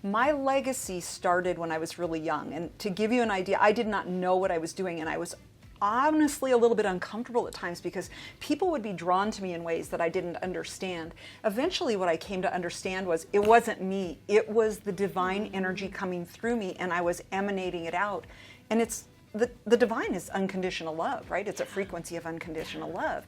My legacy started when I was really young. And to give you an idea, I did not know what I was doing, and I was honestly a little bit uncomfortable at times because people would be drawn to me in ways that I didn't understand. Eventually what I came to understand was it wasn't me, it was the divine energy coming through me, and I was emanating it out. And it's the divine is unconditional love, right? It's a frequency of unconditional love.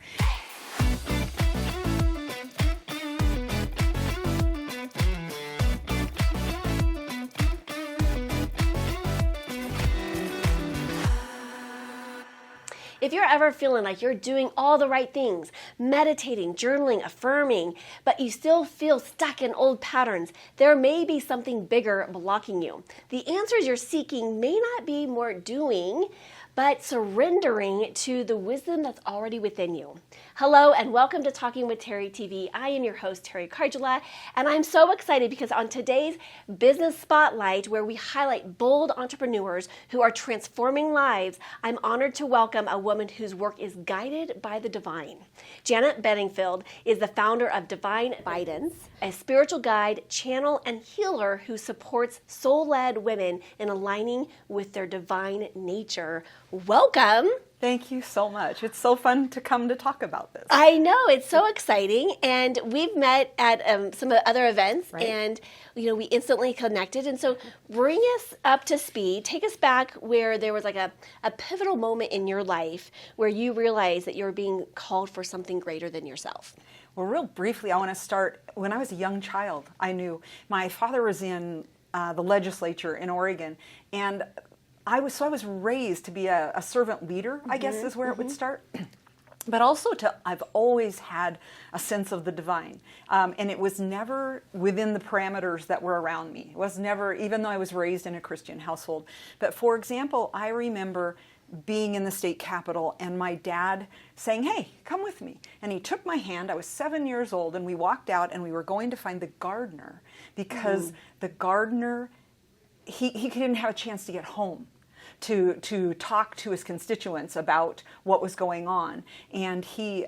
If you're ever feeling like you're doing all the right things, meditating, journaling, affirming, but you still feel stuck in old patterns, there may be something bigger blocking you. The answers you're seeking may not be more doing, but surrendering to the wisdom that's already within you. Hello and welcome to Talking with Teri TV. I am your host, Teri Karjala, and I'm so excited because on today's Business Spotlight, where we highlight bold entrepreneurs who are transforming lives, I'm honored to welcome a woman whose work is guided by the divine. Janet Bedingfield is the founder of Divine Guidance, a spiritual guide, channel, and healer who supports soul-led women in aligning with their divine nature. Welcome. Thank you so much. It's so fun to come to talk about this. I know, it's so exciting, and we've met at some other events, right? And we instantly connected. And so bring us up to speed, take us back where there was like a pivotal moment in your life where you realized that you were being called for something greater than yourself. Well, real briefly, I want to start when I was a young child. I knew my father was in the legislature in Oregon, and I was raised to be a servant leader, I guess is where it would start. But also I've always had a sense of the divine. And it was never within the parameters that were around me. It was never, even though I was raised in a Christian household. But for example, I remember being in the state capitol and my dad saying, "Hey, come with me." And he took my hand. I was 7 years old, and we walked out and we were going to find the gardener because the gardener, he didn't have a chance to get home to talk to his constituents about what was going on, and he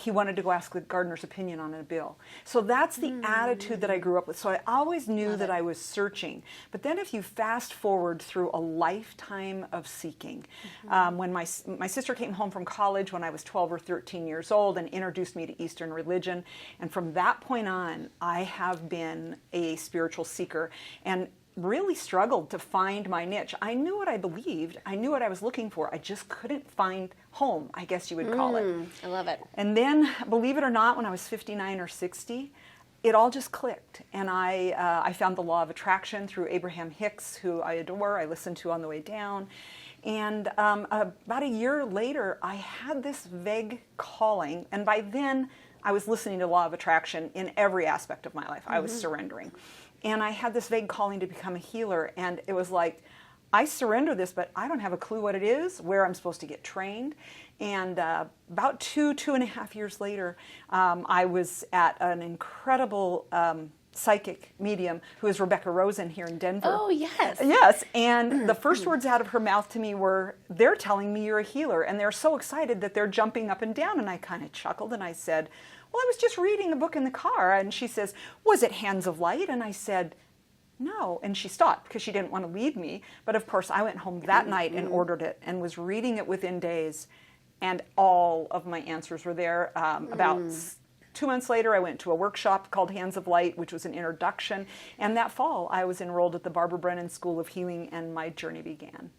wanted to go ask the gardener's opinion on a bill. So that's the attitude that I grew up with. So I always knew that I was searching. But then if you fast forward through a lifetime of seeking, when my sister came home from college when I was 12 or 13 years old and introduced me to Eastern religion, and from that point on, I have been a spiritual seeker and really struggled to find my niche. I knew what I believed. I knew what I was looking for. I just couldn't find home, I guess you would call it. I love it. And then, believe it or not, when I was 59 or 60, it all just clicked. And I found the law of attraction through Abraham Hicks, who I adore, I listened to on the way down. And about a year later, I had this vague calling. And by then, I was listening to law of attraction in every aspect of my life. I was surrendering. And I had this vague calling to become a healer, and it was like, I surrender this, but I don't have a clue what it is, where I'm supposed to get trained. And about two and a half years later, I was at an incredible psychic medium who is Rebecca Rosen here in Denver. Oh, yes. Yes, and the first words out of her mouth to me were, "They're telling me you're a healer," and they're so excited that they're jumping up and down. And I kind of chuckled, and I said, "Well, I was just reading a book in the car." And she says, "Was it Hands of Light?" And I said, "No." And she stopped because she didn't want to leave me. But of course, I went home that night and ordered it and was reading it within days. And all of my answers were there. About 2 months later, I went to a workshop called Hands of Light, which was an introduction. And that fall, I was enrolled at the Barbara Brennan School of Healing, and my journey began.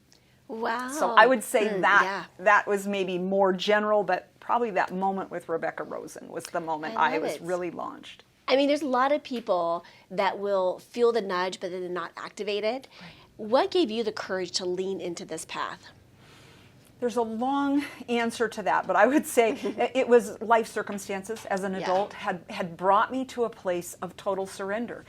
Wow. So I would say that was maybe more general, but probably that moment with Rebecca Rosen was the moment I was really launched. I mean, there's a lot of people that will feel the nudge, but then they're not activated. Right. What gave you the courage to lean into this path? There's a long answer to that, but I would say it was life circumstances as an adult had brought me to a place of total surrender.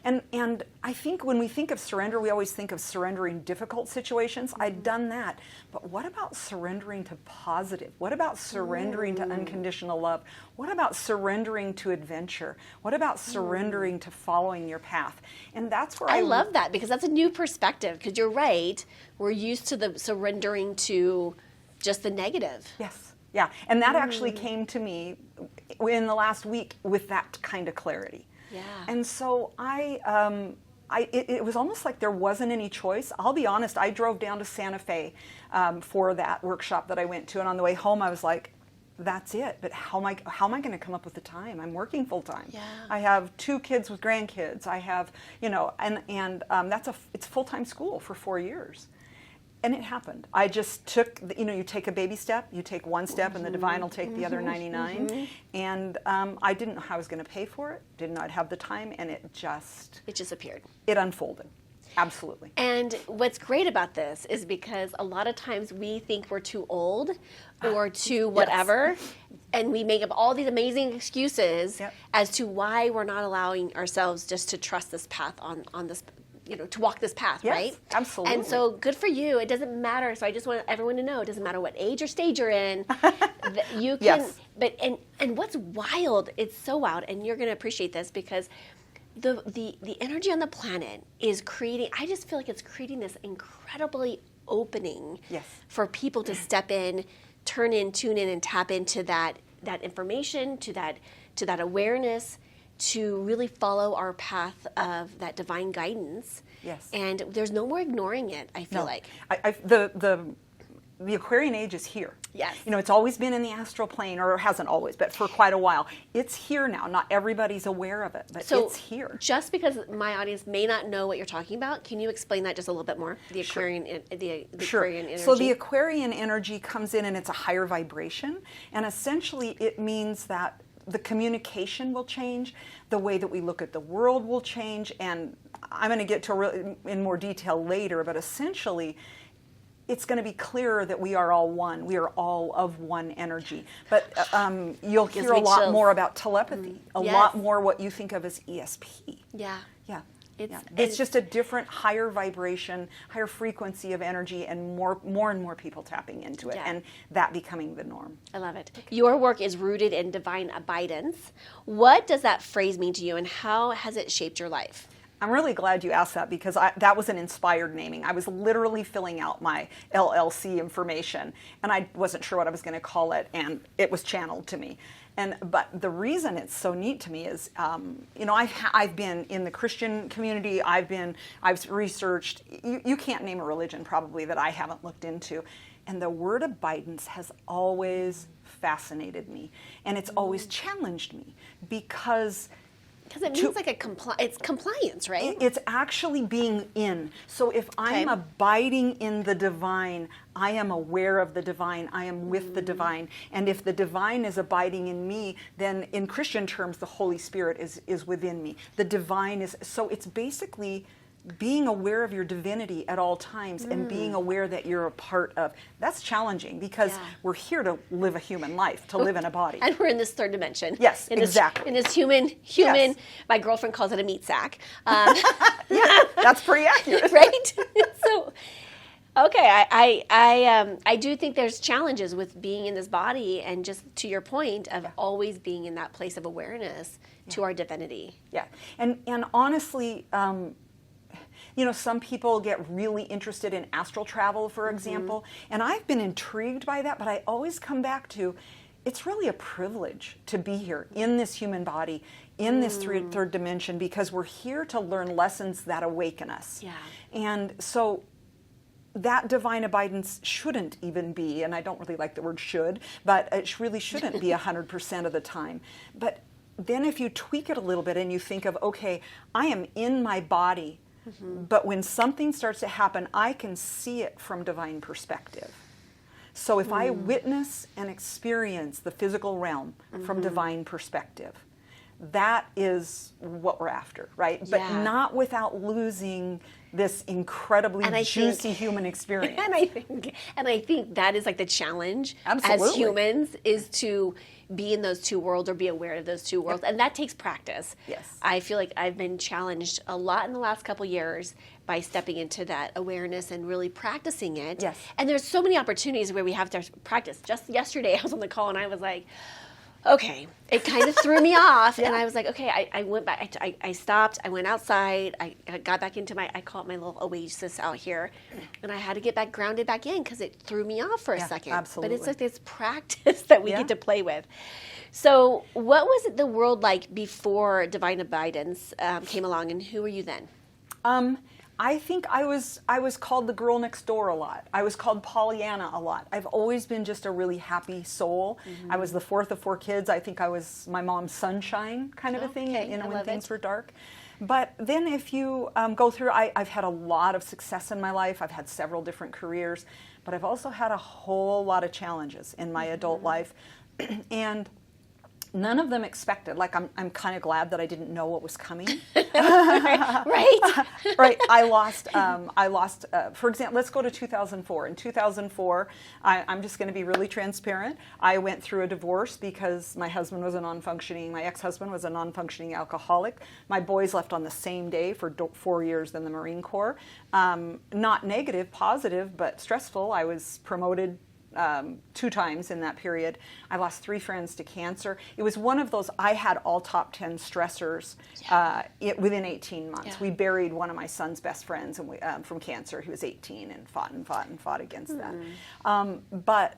And I think when we think of surrender, we always think of surrendering difficult situations. I'd done that. But what about surrendering to positive? What about surrendering to unconditional love? What about surrendering to adventure? What about surrendering to following your path? And that's where I love that, because that's a new perspective, because you're right. We're used to the surrendering to just the negative. Yes. Yeah. And that actually came to me in the last week with that kind of clarity. Yeah. And so I it was almost like there wasn't any choice. I'll be honest, I drove down to Santa Fe for that workshop that I went to, and on the way home I was like, that's it. But how am I going to come up with the time? I'm working full time. Yeah. I have 2 kids with grandkids. I have, it's full-time school for 4 years. And it happened. I just took, you take a baby step, you take one step, and the divine will take the other 99. And I didn't know how I was going to pay for it, didn't know I'd have the time, and it just appeared. It unfolded. Absolutely. And what's great about this is because a lot of times we think we're too old or too whatever, and we make up all these amazing excuses as to why we're not allowing ourselves just to trust this path on this, to walk this path, right? Absolutely. And so good for you. It doesn't matter. So I just want everyone to know, it doesn't matter what age or stage you're in. You can, but and what's wild, it's so wild, and you're going to appreciate this because the energy on the planet is creating, I just feel like it's creating this incredibly opening for people to step in, turn in, tune in, and tap into that information, to that awareness, to really follow our path of that divine guidance. Yes. And there's no more ignoring it, I feel like. The Aquarian age is here. Yes. It's always been in the astral plane, or it hasn't always, but for quite a while. It's here now. Not everybody's aware of it, but it's here. Just because my audience may not know what you're talking about, can you explain that just a little bit more? The Aquarian, the Aquarian energy. So the Aquarian energy comes in and it's a higher vibration, and essentially it means that the communication will change, the way that we look at the world will change, and I'm going to get to in more detail later, but essentially it's going to be clearer that we are all one. We are all of one energy. But you'll hear a lot more about telepathy, a lot more what you think of as ESP. Yeah. Yeah. It's just a different, higher vibration, higher frequency of energy, and more and more people tapping into it, and that becoming the norm. I love it. Okay. Your work is rooted in divine abidance. What does that phrase mean to you, and how has it shaped your life? I'm really glad you asked that because that was an inspired naming. I was literally filling out my LLC information, and I wasn't sure what I was going to call it, and it was channeled to me. But the reason it's so neat to me is, I've been in the Christian community. I've researched. You can't name a religion probably that I haven't looked into, and the word abidance has always fascinated me, and it's always challenged me because it means like it's compliance, right? It's actually being in. So if I'm abiding in the divine, I am aware of the divine, I am with the divine. And if the divine is abiding in me, then in Christian terms, the Holy Spirit is within me. The divine is, so it's basically being aware of your divinity at all times and being aware that you're a part of. That's challenging because we're here to live a human life, to live in a body. And we're in this third dimension. Yes, exactly. In this human, my girlfriend calls it a meat sack. Yeah, that's pretty accurate. Right? So, okay, I do think there's challenges with being in this body, and just to your point of always being in that place of awareness to our divinity. Yeah, and honestly, some people get really interested in astral travel, for example, and I've been intrigued by that, but I always come back to, it's really a privilege to be here in this human body, in this third dimension, because we're here to learn lessons that awaken us. Yeah. And so that divine abidance shouldn't even be, and I don't really like the word should, but it really shouldn't be 100% of the time. But then if you tweak it a little bit and you think of, okay, I am in my body, but when something starts to happen, I can see it from divine perspective. So if I witness and experience the physical realm from divine perspective, that is what we're after, right? But not without losing this incredibly juicy human experience. And I think that is like the challenge Absolutely. As humans is to be in those two worlds or be aware of those two worlds. And that takes practice. Yes. I feel like I've been challenged a lot in the last couple years by stepping into that awareness and really practicing it. Yes. And there's so many opportunities where we have to practice. Just yesterday I was on the call and I was like, okay, it kind of threw me off, and I was like, okay, I went back, I stopped, I went outside, I got back into I call it my little oasis out here, and I had to get back grounded back in because it threw me off for a second. Absolutely. But it's like this practice that we get to play with. So what was the world like before Divine Abidance came along, and who were you then? I think I was called the girl next door a lot. I was called Pollyanna a lot. I've always been just a really happy soul. I was the fourth of four kids. I think I was my mom's sunshine kind of a thing, Okay, I when love things it. were dark. But then if you go through, I've had a lot of success in my life. I've had several different careers, but I've also had a whole lot of challenges in my adult life. And none of them expected. Like, I'm kind of glad that I didn't know what was coming. Right? Right. I lost, for example, let's go to 2004. In 2004, I'm just going to be really transparent. I went through a divorce because my husband was my ex-husband was a non-functioning alcoholic. My boys left on the same day for 4 years in the Marine Corps. Not negative, positive, but stressful. I was promoted 2 times in that period. I lost 3 friends to cancer. It was one of those, I had all top 10 stressors within 18 months. Yeah. We buried one of my son's best friends from cancer. He was 18 and fought against that. But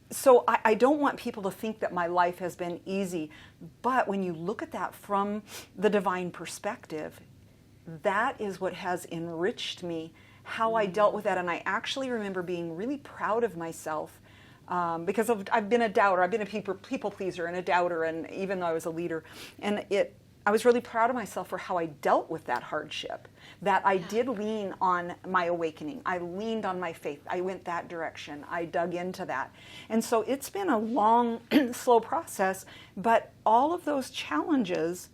so I don't want people to think that my life has been easy. But when you look at that from the divine perspective, that is what has enriched me, how I dealt with that. And I actually remember being really proud of myself because I've been a doubter. I've been a people pleaser and a doubter, and even though I was a leader. And I was really proud of myself for how I dealt with that hardship, that I did lean on my awakening. I leaned on my faith. I went that direction. I dug into that. And so it's been a long, slow process, but all of those challenges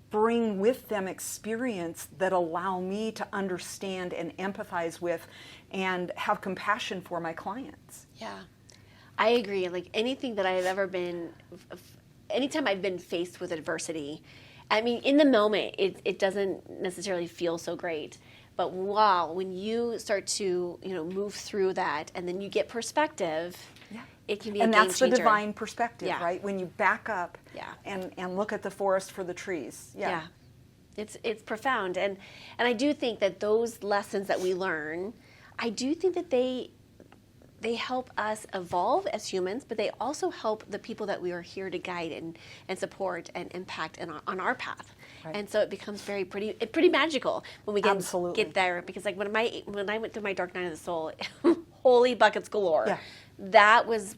bring with them experience that allow me to understand and empathize with and have compassion for my clients. Yeah, I agree. Like anything that I've ever been, anytime I've been faced with adversity, I mean, in the moment, it doesn't necessarily feel so great. But wow, when you start to, move through that and then you get perspective, it can be a game changer. And that's the divine perspective, Yeah. right? When you back up Yeah. and look at the forest for the trees. Yeah. It's profound. And I do think that those lessons that we learn, I do think that they help us evolve as humans, but they also help the people that we are here to guide and support and impact on our path. Right. And so it becomes pretty magical when we get there. Because like when I went through my dark night of the soul, holy buckets galore. Yeah. That was,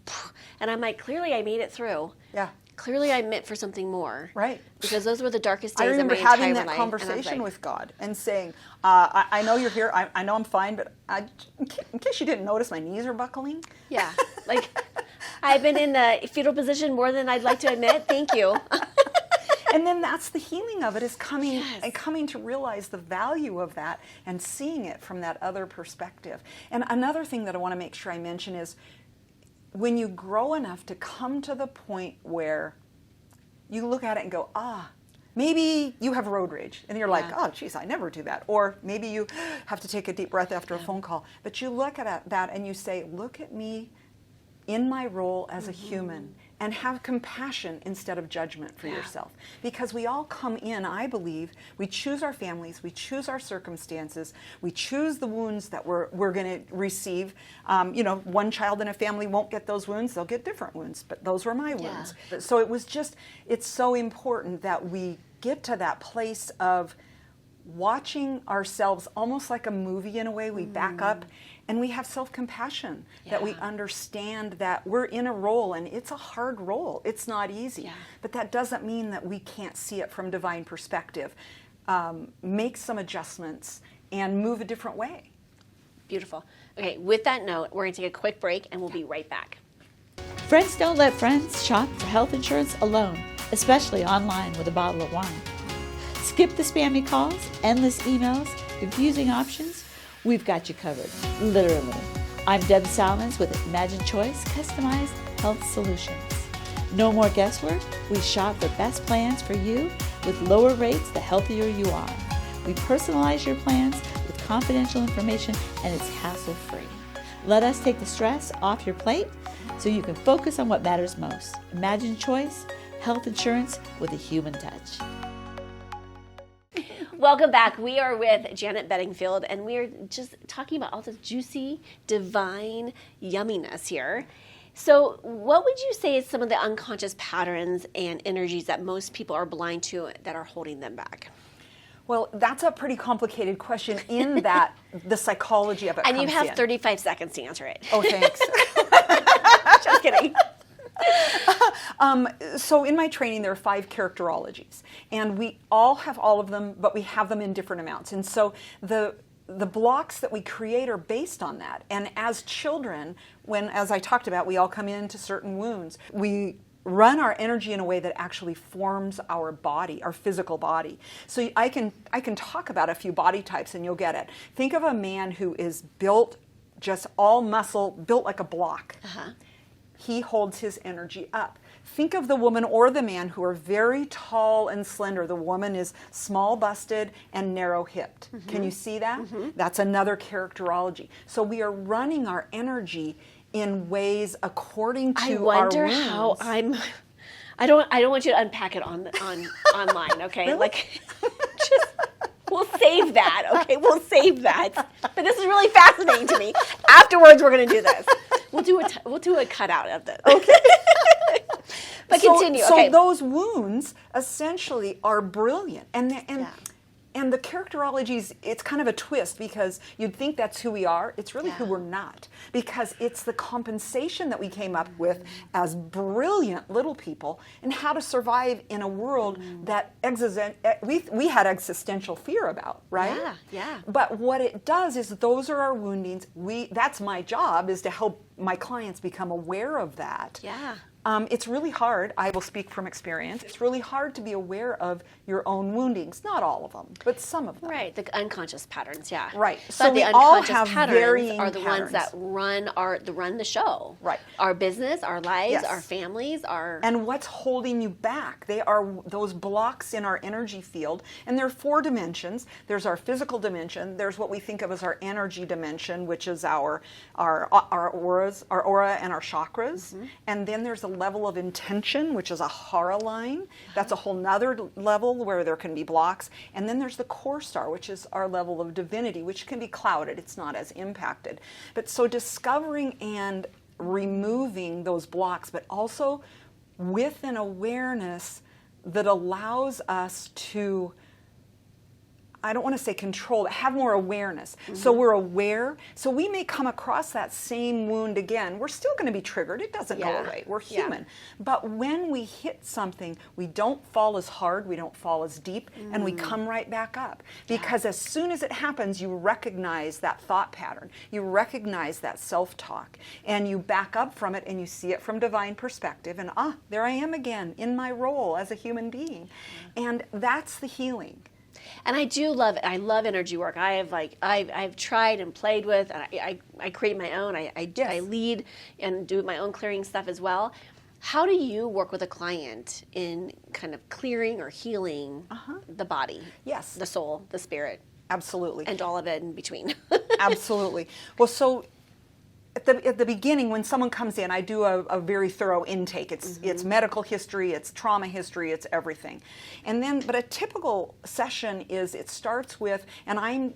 and I'm like, clearly I made it through. Yeah. Clearly I'm meant for something more. Right. Because those were the darkest days of my entire life. I remember having that conversation with God and saying, I know you're here, I know I'm fine, but in case you didn't notice, my knees are buckling. Yeah. Like, I've been in the fetal position more than I'd like to admit. Thank you. And then that's the healing of it, is coming to realize the value of that and seeing it from that other perspective. And another thing that I want to make sure I mention is, when you grow enough to come to the point where you look at it and go, maybe you have road rage, and you're like, oh, geez, I never do that. Or maybe you have to take a deep breath after a phone call. But you look at that and you say, look at me in my role as a human, and have compassion instead of judgment for yourself. Because we all come in, I believe, we choose our families, we choose our circumstances, we choose the wounds that we're going to receive. One child in a family won't get those wounds, they'll get different wounds, but those were my wounds. So it's so important that we get to that place of watching ourselves almost like a movie in a way. We back up and we have self-compassion, that we understand that we're in a role, and it's a hard role. It's not easy. Yeah. But that doesn't mean that we can't see it from divine perspective. Make some adjustments and move a different way. Beautiful. Okay, with that note, we're going to take a quick break and we'll be right back. Friends don't let friends shop for health insurance alone, especially online with a bottle of wine. Skip the spammy calls, endless emails, confusing options. We've got you covered, literally. I'm Deb Salmons with Imagine Choice Customized Health Solutions. No more guesswork. We shop for best plans for you with lower rates the healthier you are. We personalize your plans with confidential information, and it's hassle-free. Let us take the stress off your plate so you can focus on what matters most. Imagine Choice Health Insurance with a human touch. Welcome back. We are with Janet Bedingfield, and we are just talking about all this juicy, divine yumminess here. So what would you say is some of the unconscious patterns and energies that most people are blind to that are holding them back? Well, that's a pretty complicated question in that the psychology of it And you comes have in. 35 seconds to answer it. Oh, thanks. Just kidding. So in my training, there are 5 characterologies, and we all have all of them, but we have them in different amounts. And so the blocks that we create are based on that. And as children, as I talked about, we all come into certain wounds. We run our energy in a way that actually forms our body, our physical body. So I can talk about a few body types and you'll get it. Think of a man who is built just all muscle, built like a block. He holds his energy up. Think of the woman or the man who are very tall and slender. The woman is small busted and narrow hipped. Can you see that? That's another characterology. So we are running our energy in ways according to our wounds. I wonder how I don't want you to unpack it on online, okay? Really? Like just we'll save that, okay? We'll save that. But this is really fascinating to me. Afterwards we're going to do this. We'll do a cutout of this. Okay. But continue. So Okay. those wounds essentially are brilliant. And the characterologies, it's kind of a twist because you'd think that's who we are. It's really who we're not, because it's the compensation that we came up with as brilliant little people and how to survive in a world that we had existential fear about, right? Yeah, yeah. But what it does is those are our woundings. That's my job, is to help my clients become aware of that. Yeah. It's really hard. I will speak from experience. It's really hard to be aware of your own woundings. Not all of them, but some of them. Right, the unconscious patterns, yeah. Right. But So the we all unconscious have patterns varying are the ones that patterns. run the show. Right. Our business, our lives, Yes. our families, our And what's holding you back? They are those blocks in our energy field. And there are 4 dimensions. There's our physical dimension. There's what we think of as our energy dimension, which is our auras, our aura and our chakras. And then there's a level of intention, which is a hara line. That's a whole nother level where there can be blocks. And then there's the core star, which is our level of divinity, which can be clouded. It's not as impacted. But so discovering and removing those blocks, but also with an awareness that allows us to, I don't want to say control, but have more awareness. So we're aware. So we may come across that same wound again. We're still going to be triggered. It doesn't go away. We're human. But when we hit something, we don't fall as hard, we don't fall as deep, and we come right back up. Because as soon as it happens, you recognize that thought pattern. You recognize that self-talk. And you back up from it and you see it from divine perspective. And there I am again in my role as a human being. And that's the healing. And I do love it. I love energy work. I've tried and played with, and I create my own. I lead and do my own clearing stuff as well. How do you work with a client in kind of clearing or healing the body? Yes. The soul, the spirit. Absolutely. And all of it in between. Absolutely. Well, so at the beginning, when someone comes in, I do a very thorough intake. It's medical history, it's trauma history, it's everything. And then, but a typical session is, it starts with, and I'm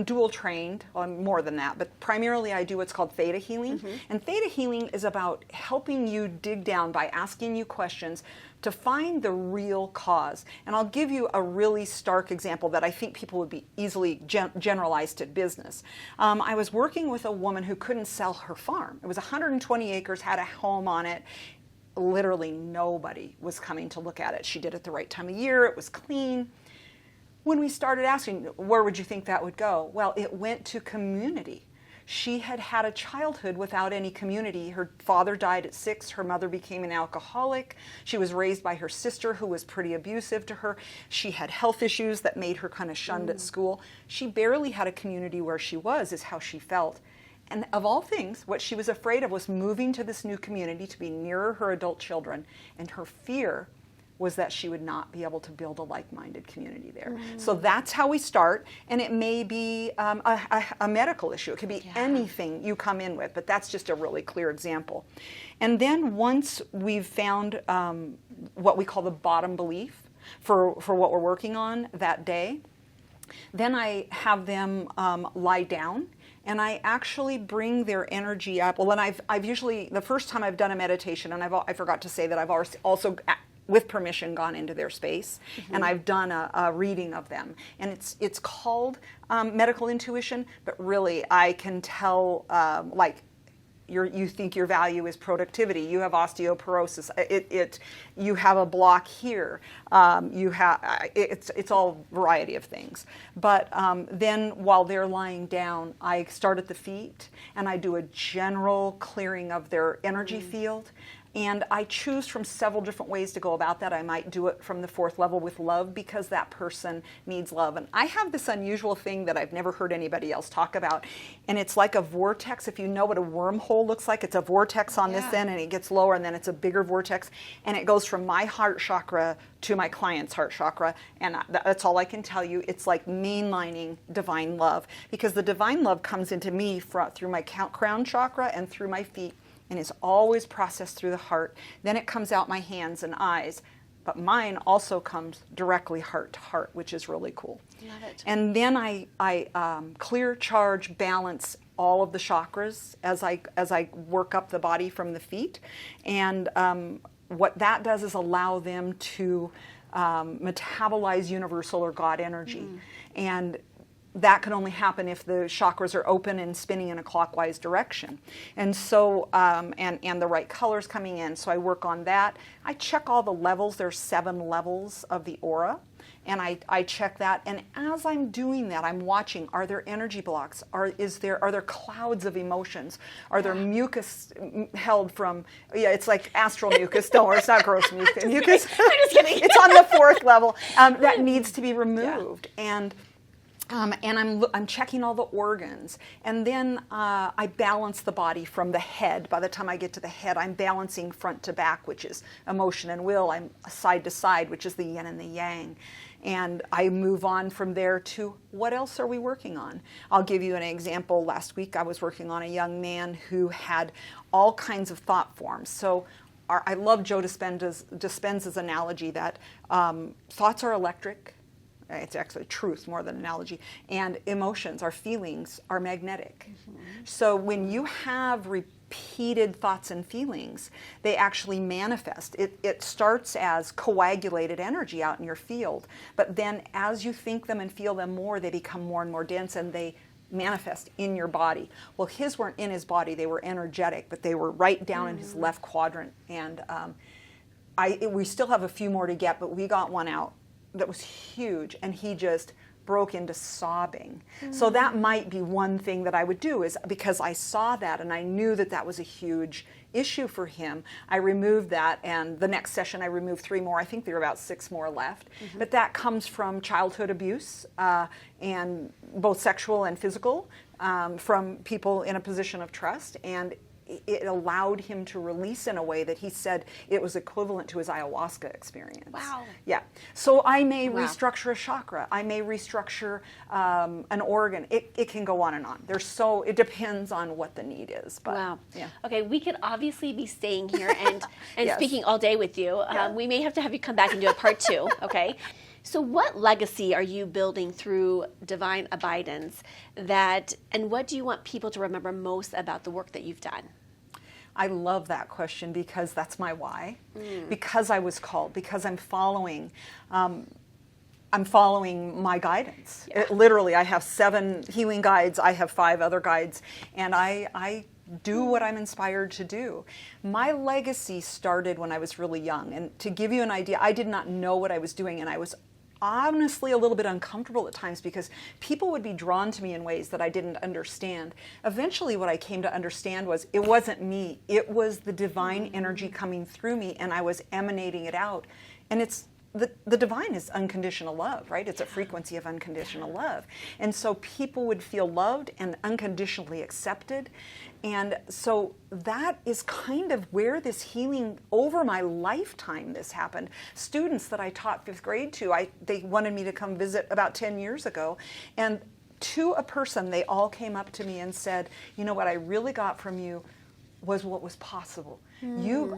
dual trained, well, I'm more than that, but primarily I do what's called theta healing. And theta healing is about helping you dig down by asking you questions to find the real cause. And I'll give you a really stark example that I think people would be easily generalized to business. I was working with a woman who couldn't sell her farm. It was 120 acres, had a home on it. Literally nobody was coming to look at it. She did it the right time of year. It was clean. When we started asking, where would you think that would go? Well, it went to community. She had had a childhood without any community. Her father died at 6. Her mother became an alcoholic. She was raised by her sister, who was pretty abusive to her. She had health issues that made her kind of shunned at school. She barely had a community where she was, is how she felt. And of all things, what she was afraid of was moving to this new community to be nearer her adult children. And her fear was that she would not be able to build a like-minded community there. So that's how we start, and it may be a medical issue. It could be anything you come in with, but that's just a really clear example. And then once we've found what we call the bottom belief for what we're working on that day, then I have them lie down, and I actually bring their energy up. Well, and I've usually, the first time I've done a meditation, and I forgot to say that I've also with permission, gone into their space, and I've done a reading of them. And it's called medical intuition, but really I can tell, like, you think your value is productivity. You have osteoporosis. You have a block here. It's all variety of things. But then while they're lying down, I start at the feet and I do a general clearing of their energy field. And I choose from several different ways to go about that. I might do it from the 4th level with love, because that person needs love. And I have this unusual thing that I've never heard anybody else talk about. And it's like a vortex. If you know what a wormhole looks like, it's a vortex on this end, and it gets lower, and then it's a bigger vortex. And it goes from my heart chakra to my client's heart chakra. And that's all I can tell you. It's like mainlining divine love, because the divine love comes into me through my crown chakra and through my feet, and is always processed through the heart. Then it comes out my hands and eyes, but mine also comes directly heart to heart, which is really cool. Love it. And then I clear, charge, balance all of the chakras as I work up the body from the feet. And what that does is allow them to metabolize universal or God energy. And that can only happen if the chakras are open and spinning in a clockwise direction. And so, and the right colors coming in. So I work on that. I check all the levels. There's 7 levels of the aura. And I check that. And as I'm doing that, I'm watching, are there energy blocks? Are there clouds of emotions? Are there mucus held from, it's like astral mucus. Don't worry, it's not gross mucus. I'm just kidding. It's on the 4th level. That needs to be removed. And I'm checking all the organs, and then I balance the body from the head. By the time I get to the head, I'm balancing front to back, which is emotion and will. I'm side to side, which is the yin and the yang. And I move on from there to what else are we working on? I'll give you an example. Last week I was working on a young man who had all kinds of thought forms. So I love Joe Dispenza's analogy that thoughts are electric. It's actually truth more than analogy. And emotions, our feelings, are magnetic. So when you have repeated thoughts and feelings, they actually manifest. It starts as coagulated energy out in your field. But then as you think them and feel them more, they become more and more dense, and they manifest in your body. Well, his weren't in his body. They were energetic, but they were right down in his left quadrant. And we still have a few more to get, but we got one out that was huge, and he just broke into sobbing. So that might be one thing that I would do, is because I saw that and I knew that that was a huge issue for him, I removed that, and the next session I removed 3 more. I think there are about 6 more left. But that comes from childhood abuse, and both sexual and physical, from people in a position of trust, and it allowed him to release in a way that he said it was equivalent to his ayahuasca experience. Wow. Yeah. So I may restructure a chakra. I may restructure an organ. It can go on and on. It depends on what the need is. But, wow. Yeah. Okay, we could obviously be staying here and Yes. speaking all day with you. Yeah. We may have to have you come back and do a part 2, okay? So what legacy are you building through Divine Abidance, and what do you want people to remember most about the work that you've done? I love that question, because that's my why. Because I was called, because I'm following my guidance. Literally, I have 7 healing guides. I have 5 other guides, and I do what I'm inspired to do. My legacy started when I was really young, and to give you an idea, I did not know what I was doing, and I was honestly a little bit uncomfortable at times, because people would be drawn to me in ways that I didn't understand. Eventually what I came to understand was it wasn't me, it was the divine energy coming through me, and I was emanating it out. And it's the divine is unconditional love, right? It's a frequency of unconditional love. And so people would feel loved and unconditionally accepted. And so that is kind of where this healing, over my lifetime, this happened. Students that I taught 5th grade to, they wanted me to come visit about 10 years ago. And to a person, they all came up to me and said, you know, what I really got from you was what was possible.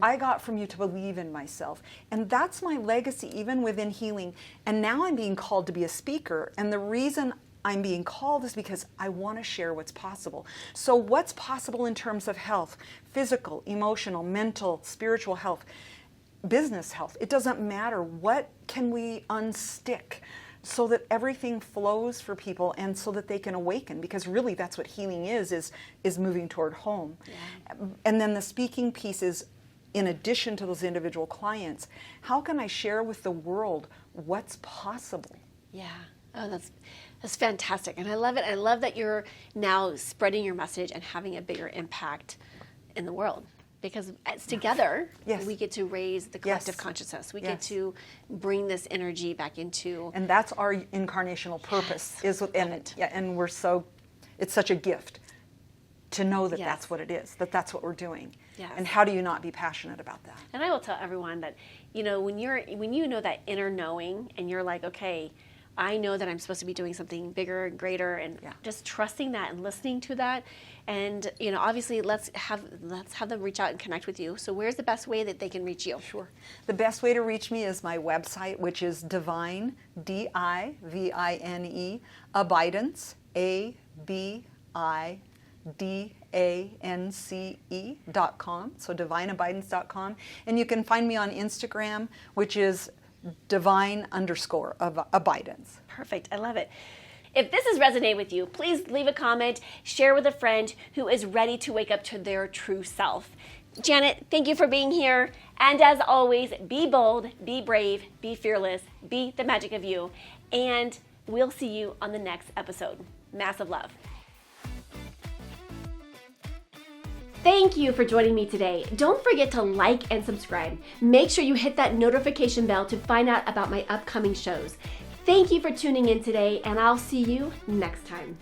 I got from you to believe in myself. And that's my legacy, even within healing. And now I'm being called to be a speaker. And the reason I'm being called is because I want to share what's possible. So what's possible in terms of health, physical, emotional, mental, spiritual health? business health. It doesn't matter. What can we unstick so that everything flows for people and so that they can awaken? Because really that's what healing is moving toward home. Yeah. And then the speaking piece is, in addition to those individual clients, how can I share with the world what's possible? Yeah. Oh, that's fantastic. And I love it. I love that you're now spreading your message and having a bigger impact in the world. Because as together, yes. we get to raise the collective yes. consciousness. We yes. get to bring this energy back into... And that's our incarnational purpose. Yes. And it's such a gift to know that yes. that's what it is, that that's what we're doing. Yes. And how do you not be passionate about that? And I will tell everyone that, when you know that inner knowing and you're like, okay, I know that I'm supposed to be doing something bigger and greater, and yeah. just trusting that and listening to that. And, obviously let's have them reach out and connect with you. So where's the best way that they can reach you? Sure. The best way to reach me is my website, which is Divine, D-I-V-I-N-E, Abidance, ABIDANCE.com. So divineabidance.com. And you can find me on Instagram, which is divine_abidance. Perfect. I love it. If this has resonated with you, please leave a comment, share with a friend who is ready to wake up to their true self. Janet, thank you for being here. And as always, be bold, be brave, be fearless, be the magic of you. And we'll see you on the next episode. Massive love. Thank you for joining me today. Don't forget to like and subscribe. Make sure you hit that notification bell to find out about my upcoming shows. Thank you for tuning in today, and I'll see you next time.